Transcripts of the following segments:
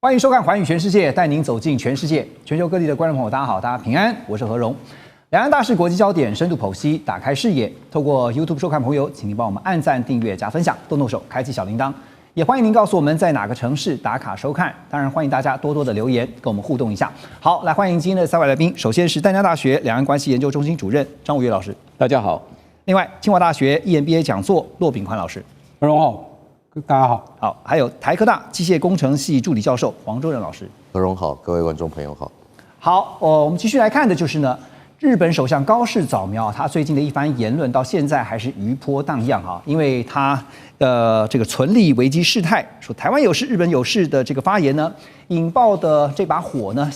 欢迎收看《寰宇全世界》，带您走进全世界。全球各地的观众朋友，大家好，大家平安，我是何荣。两岸大事、国际焦点，深度剖析，打开视野。透过 YouTube 收看朋友，请您帮我们按赞、订阅、加分享，动手，开启小铃铛。也欢迎您告诉我们在哪个城市打卡收看。当然，欢迎大家多多的留言，跟我们互动一下。好，来欢迎今天的三位来宾。首先是淡江大学两岸关系研究中心主任张武岳老师，大家好。另外，清华大学 EMBA 讲座骆秉宽老师，何荣好。大家好，好，还有台科大机械工程系助理教授黄周仁老师。何荣好，各位观众朋友好。好，我们继续来看的就是呢，日本首相高市早苗他最近的一番言论，到现在还是余波荡漾哈，因为他这个存立危机事态，说台湾有事、日本有事的这个发言呢，引爆的这把火呢，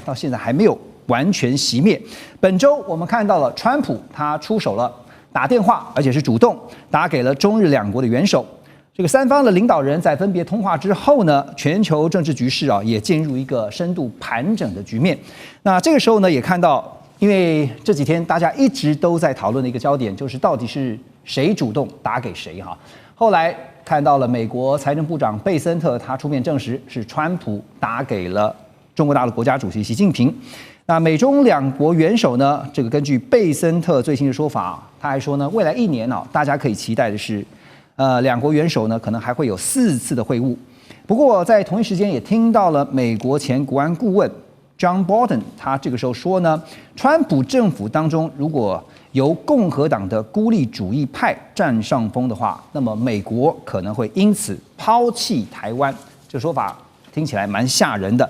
到现在还没有完全熄灭。本周我们看到了川普他出手了，打电话，而且是主动打给了中日两国的元首。这个三方的领导人在分别通话之后呢，全球政治局势也进入一个深度盘整的局面。那这个时候呢，也看到，因为这几天大家一直都在讨论的一个焦点，就是到底是谁主动打给谁哈。后来看到了美国财政部长贝森特他出面证实，是川普打给了中国大陆国家主席习近平。那美中两国元首呢，这个根据贝森特最新的说法，他还说呢，未来1年大家可以期待的是。两国元首呢，可能还会有4次的会晤。不过，在同一时间也听到了美国前国安顾问 John Bolton， 他这个时候说呢，川普政府当中如果由共和党的孤立主义派占上风的话，那么美国可能会因此抛弃台湾。这说法听起来蛮吓人的。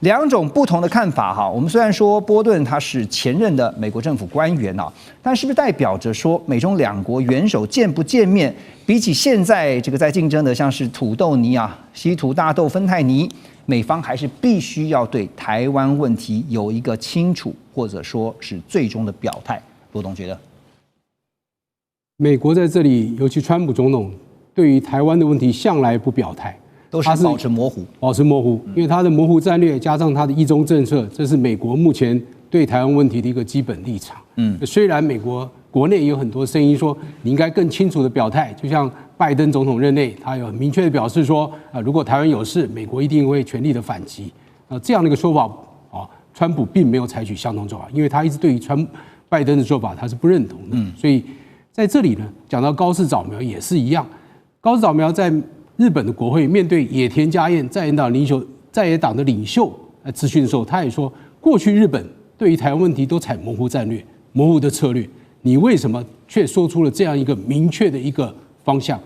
两种不同的看法哈，我们虽然说波顿他是前任的美国政府官员但是不是代表着说美中两国元首见不见面，比起现在这个在竞争的像是土豆泥西土大豆芬太尼，美方还是必须要对台湾问题有一个清楚或者说是最终的表态？罗董觉得，美国在这里，尤其川普总统对于台湾的问题向来不表态。都是保持模糊，因为他的模糊战略加上他的一中政策，这是美国目前对台湾问题的一个基本立场。虽然美国国内有很多声音说你应该更清楚的表态，就像拜登总统任内，他有很明确的表示说，如果台湾有事，美国一定会全力的反击。这样的一个说法川普并没有采取相同做法，因为他一直对于拜登的做法他是不认同的。所以在这里呢，讲到高市早苗也是一样，高市早苗在日本的国会面对野田佳彦在野党的领袖咨询的时候，他也说，过去日本对于台湾问题都采模糊战略、模糊的策略，你为什么却说出了这样一个明确的一个方向？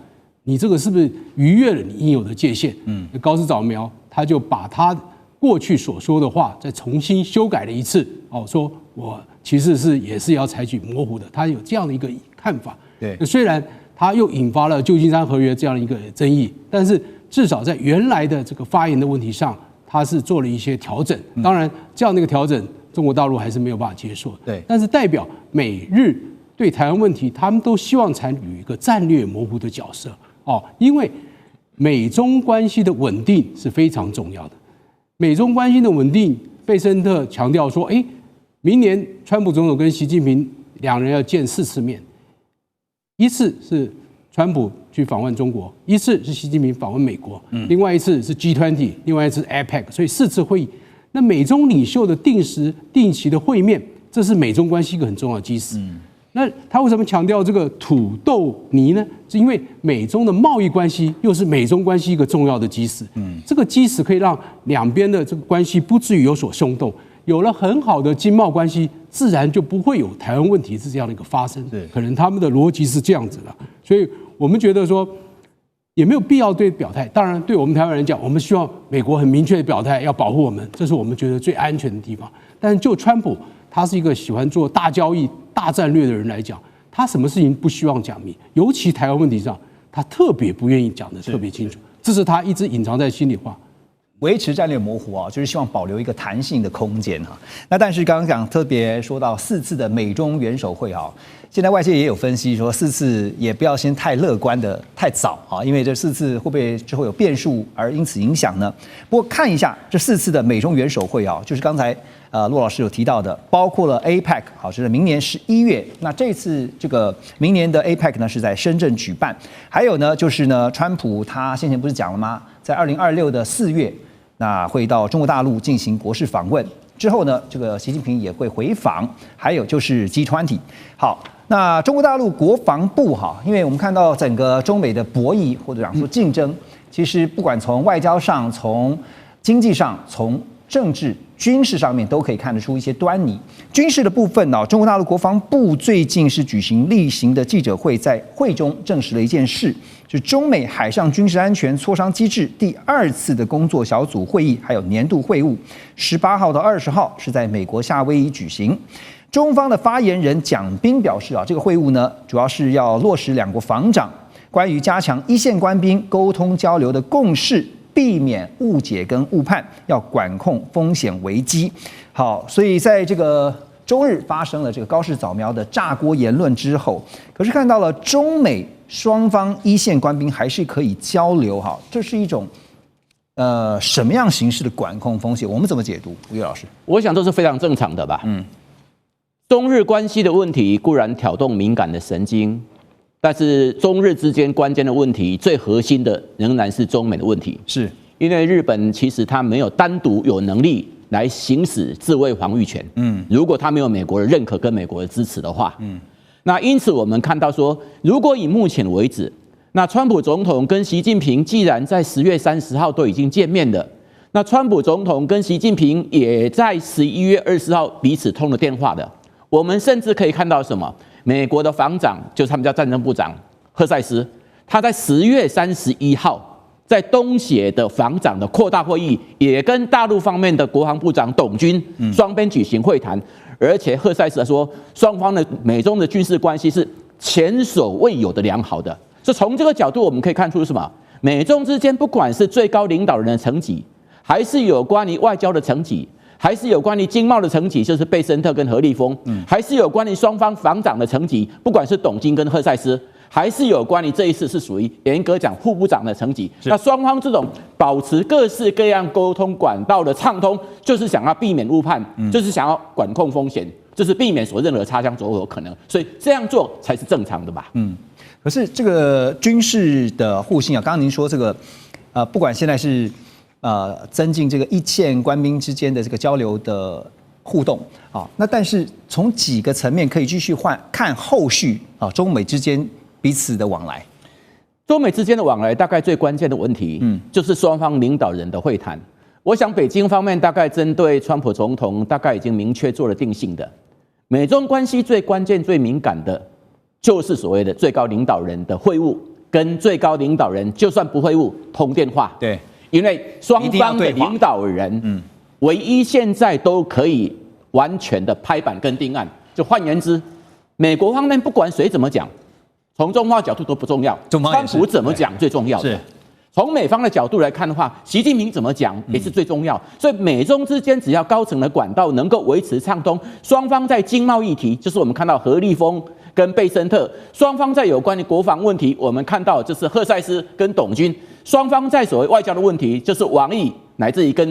你这个是不是逾越了你应有的界限？高市早苗他就把他过去所说的话再重新修改了一次，说我其实也是要采取模糊的，他有这样的一个看法。对，虽然他又引发了旧金山合约这样的一个争议，但是至少在原来的这个发言的问题上，他是做了一些调整。当然，这样的一个调整，中国大陆还是没有办法接受。对，但是代表美日对台湾问题，他们都希望参与一个战略模糊的角色因为美中关系的稳定是非常重要的。美中关系的稳定，贝森特强调说，明年川普总统跟习近平两人要见4次面。一次是川普去访问中国，一次是习近平访问美国，另外一次是 G20， 另外一次是 APEC， 所以4次会议。那美中领袖的定期的会面，这是美中关系一个很重要的基石。那他为什么强调这个土豆泥呢？是因为美中的贸易关系又是美中关系一个重要的基石。这个基石可以让两边的这个关系不至于有所松动。有了很好的经贸关系，自然就不会有台湾问题是这样的一个发生。可能他们的逻辑是这样子的，所以我们觉得说也没有必要对表态。当然，对我们台湾人讲，我们希望美国很明确的表态，要保护我们，这是我们觉得最安全的地方。但是就川普，他是一个喜欢做大交易、大战略的人来讲，他什么事情不希望讲明，尤其台湾问题上，他特别不愿意讲得特别清楚，这是他一直隐藏在心里话。维持战略模糊就是希望保留一个弹性的空间那但是刚刚讲特别说到4次的美中元首会现在外界也有分析说4次也不要先太乐观的太早因为这4次会不会之后有变数而因此影响呢？不过看一下这4次的美中元首会就是刚才骆老师有提到的，包括了 APEC 就是明年11月，那这次这个明年的 APEC 呢是在深圳举办，还有呢就是呢川普他先前不是讲了吗？在2026的4月。那会到中国大陆进行国事访问。之后呢，这个习近平也会回访，还有就是 G20。好，那中国大陆国防部哈，因为我们看到整个中美的博弈或者讲说竞争，其实不管从外交上、从经济上、从政治、军事上面都可以看得出一些端倪。军事的部分呢，中国大陆国防部最近是举行例行的记者会，在会中证实了一件事，就是中美海上军事安全磋商机制第2次的工作小组会议，还有年度会晤，18号到20号是在美国夏威夷举行。中方的发言人蒋斌表示这个会晤呢，主要是要落实两国防长关于加强一线官兵沟通交流的共识，避免误解跟误判，要管控风险危机。好，所以在这个周日发生了这个高市早苗的炸锅言论之后，可是看到了中美双方一线官兵还是可以交流哈，这是一种什么样形式的管控风险？我们怎么解读？吴岳老师，我想这是非常正常的吧。中日关系的问题固然挑动敏感的神经，但是中日之间关键的问题，最核心的仍然是中美的问题。是因为日本其实它没有单独有能力来行使自卫防御权。如果它没有美国的认可跟美国的支持的话，那因此我们看到说，如果以目前为止，那川普总统跟习近平既然在10月30号都已经见面了，那川普总统跟习近平也在11月20号彼此通了电话的。我们甚至可以看到什么？美国的防长就是他们叫战争部长赫塞斯，他在10月31号在东协的防长的扩大会议，也跟大陆方面的国防部长董军双边举行会谈，而且赫塞斯说，双方的美中的军事关系是前所未有的良好的。所以从这个角度，我们可以看出什么？美中之间不管是最高领导人的层级，还是有关于外交的层级，还是有关于经贸的层级，就是贝森特跟何立峰，还是有关于双方防长的层级，不管是董金跟赫塞斯，还是有关于这一次是属于严格讲副部长的层级。那双方这种保持各式各样沟通管道的畅通，就是想要避免误判，就是想要管控风险，就是避免所任何擦枪走火可能。所以这样做才是正常的吧？可是这个军事的互信刚刚您说这个不管现在是增进这个一线官兵之间的这个交流的互动那但是从几个层面可以继续看后续中美之间彼此的往来。中美之间的往来大概最关键的问题，就是双方领导人的会谈。我想北京方面大概针对川普总统大概已经明确做了定性的，美中关系最关键最敏感的就是所谓的最高领导人的会晤，跟最高领导人就算不会晤通电话。对，因为双方的领导人唯一现在都可以完全的拍板跟定案。就换言之，美国方面不管谁怎么讲，从中方角度都不重要，川普怎么讲最重要的。从美方的角度来看的话，习近平怎么讲也是最重要。所以美中之间只要高层的管道能够维持畅通，双方在经贸议题，就是我们看到何立峰跟贝森特，双方在有关于国防问题，我们看到就是赫塞斯跟董军，双方在所谓外交的问题，就是王毅乃至于跟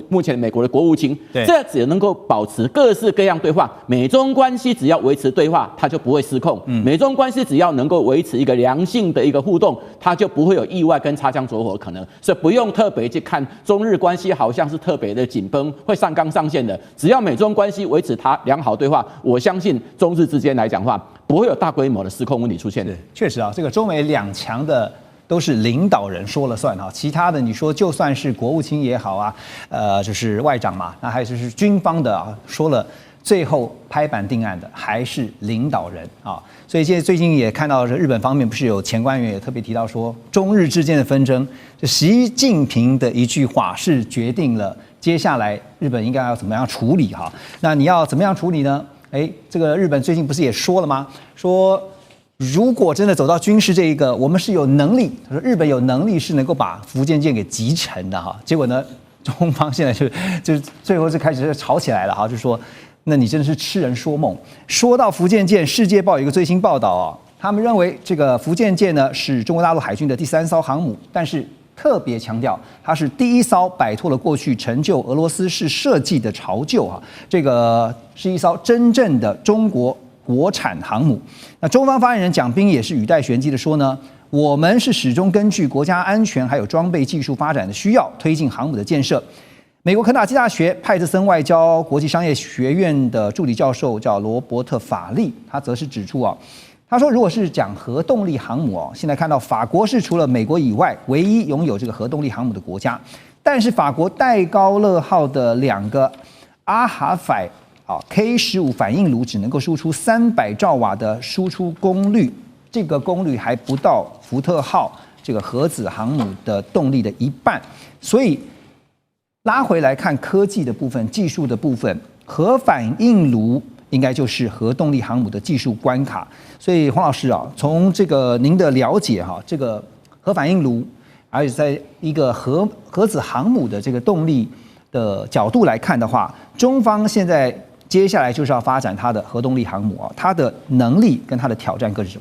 目前美国的国务卿，这只能够保持各式各样对话。美中关系只要维持对话，它就不会失控。美中关系只要能够维持一个良性的一个互动，它就不会有意外跟擦枪走火的可能。所以不用特别去看中日关系好像是特别的紧绷，会上纲上线的。只要美中关系维持它良好对话，我相信中日之间来讲的话，不会有大规模的失控问题出现的。确实这个中美两强的都是领导人说了算其他的你说就算是国务卿也好就是外长嘛，那还有就是军方的说了，最后拍板定案的还是领导人所以现在最近也看到日本方面不是有前官员也特别提到说，中日之间的纷争，就习近平的一句话是决定了接下来日本应该要怎么样处理那你要怎么样处理呢？这个日本最近不是也说了吗？说如果真的走到军事这一个，我们是有能力，他说日本有能力是能够把福建舰给击沉的结果呢，中方现在就最后就开始吵起来了就说，那你真的是痴人说梦。说到福建舰，《世界报》有一个最新报道他们认为这个福建舰呢是中国大陆海军的第3艘航母，但是特别强调它是第1艘摆脱了过去陈旧俄罗斯式设计的潮旧这个是一艘真正的中国国产航母。那中方发言人蒋斌也是语带玄机的说呢，我们是始终根据国家安全还有装备技术发展的需要，推进航母的建设。美国肯塔基大学派特森外交国际商业学院的助理教授叫罗伯特·法利，他则是指出他说，如果是讲核动力航母现在看到法国是除了美国以外唯一拥有这个核动力航母的国家，但是法国戴高乐号的2个阿哈法K15反应炉只能够输出300兆瓦的输出功率，这个功率还不到福特号这个核子航母的动力的一半，所以拉回来看科技的部分、技术的部分，核反应炉应该就是核动力航母的技术关卡。所以黄老师从这个您的了解这个核反应炉，而且在一个核子航母的这个动力的角度来看的话，中方现在接下来就是要发展它的核动力航母它的能力跟它的挑战各是什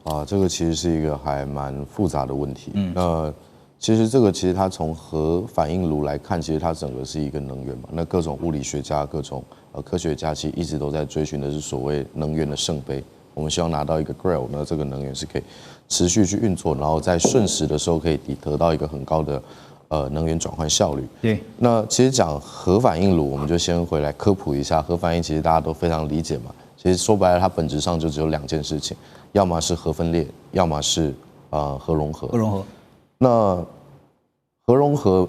么？这个其实是一个还蛮复杂的问题。那其实它从核反应炉来看，其实它整个是一个能源嘛。那各种物理学家、各种科学家其实一直都在追寻的是所谓能源的圣杯。我们希望拿到一个 Grail， 那这个能源是可以持续去运作，然后在瞬时的时候可以得到一个很高的能源转换效率。对。那其实讲核反应炉，我们就先回来科普一下。核反应其实大家都非常理解嘛。其实说白了，它本质上就只有2件事情，要么是核分裂，要么是核融合。核融合。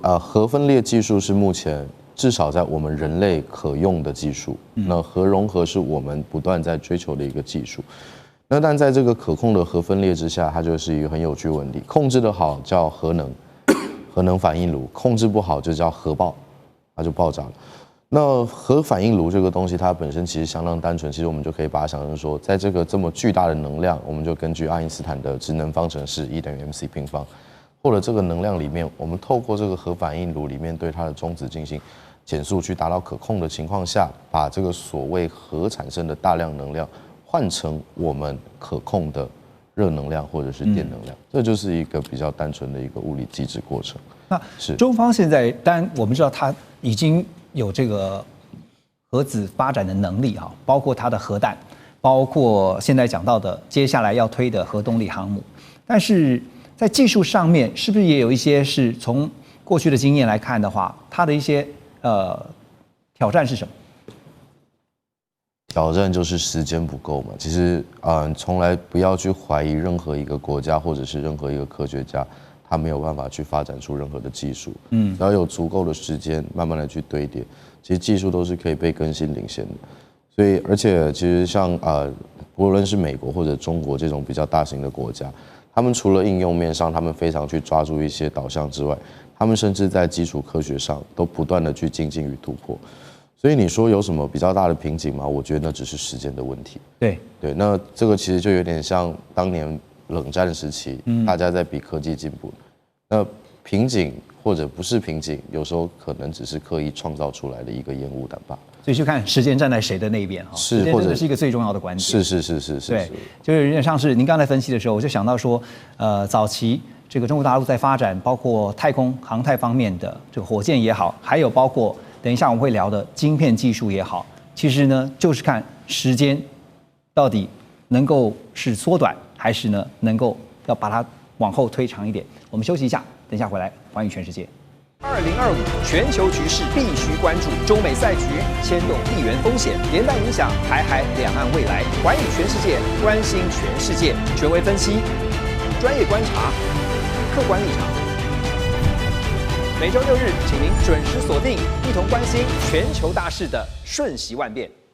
那核分裂技术是目前至少在我们人类可用的技术。那核融合是我们不断在追求的一个技术。那但在这个可控的核分裂之下，它就是一个很有趣的问题。控制得好叫核能反应炉，控制不好就叫核爆，它就爆炸了。那核反应炉这个东西，它本身其实相当单纯，其实我们就可以把它想成说，在这个这么巨大的能量，我们就根据爱因斯坦的质能方程式 E 等于 mc 平方，或者这个能量里面，我们透过这个核反应炉里面对它的中子进行减速，去达到可控的情况下，把这个所谓核产生的大量能量换成我们可控的热能量或者是电能量，这就是一个比较单纯的一个物理机制过程。那中方现在，当然我们知道它已经有这个核子发展的能力包括它的核弹，包括现在讲到的接下来要推的核动力航母，但是在技术上面，是不是也有一些是从过去的经验来看的话，它的一些挑战是什么？挑战就是时间不够嘛。其实从来不要去怀疑任何一个国家或者是任何一个科学家，他没有办法去发展出任何的技术。只要有足够的时间，慢慢的去堆叠，其实技术都是可以被更新领先的。所以，而且其实像无论是美国或者中国这种比较大型的国家，他们除了应用面上，他们非常去抓住一些导向之外，他们甚至在基础科学上都不断的去精进与突破。所以你说有什么比较大的瓶颈吗？我觉得那只是时间的问题。对，那这个其实就有点像当年冷战时期，大家在比科技进步。那瓶颈或者不是瓶颈，有时候可能只是刻意创造出来的一个烟雾弹罢。所以就看时间站在谁的那一边是，或者是一个最重要的关键。是。对，就是有点像是您刚才分析的时候，我就想到说，早期这个中国大陆在发展包括太空航太方面的这个火箭也好，还有包括等一下我们会聊的晶片技术也好，其实呢就是看时间到底能够是缩短，还是呢能够要把它往后推长一点。我们休息一下，等一下回来寰宇全世界。2025全球局势必须关注，中美赛局牵动地缘风险，连带影响台海两岸未来。寰宇全世界，关心全世界，权威分析，专业观察，客观立场。每周6日，请您准时锁定，一同关心全球大事的瞬息万变。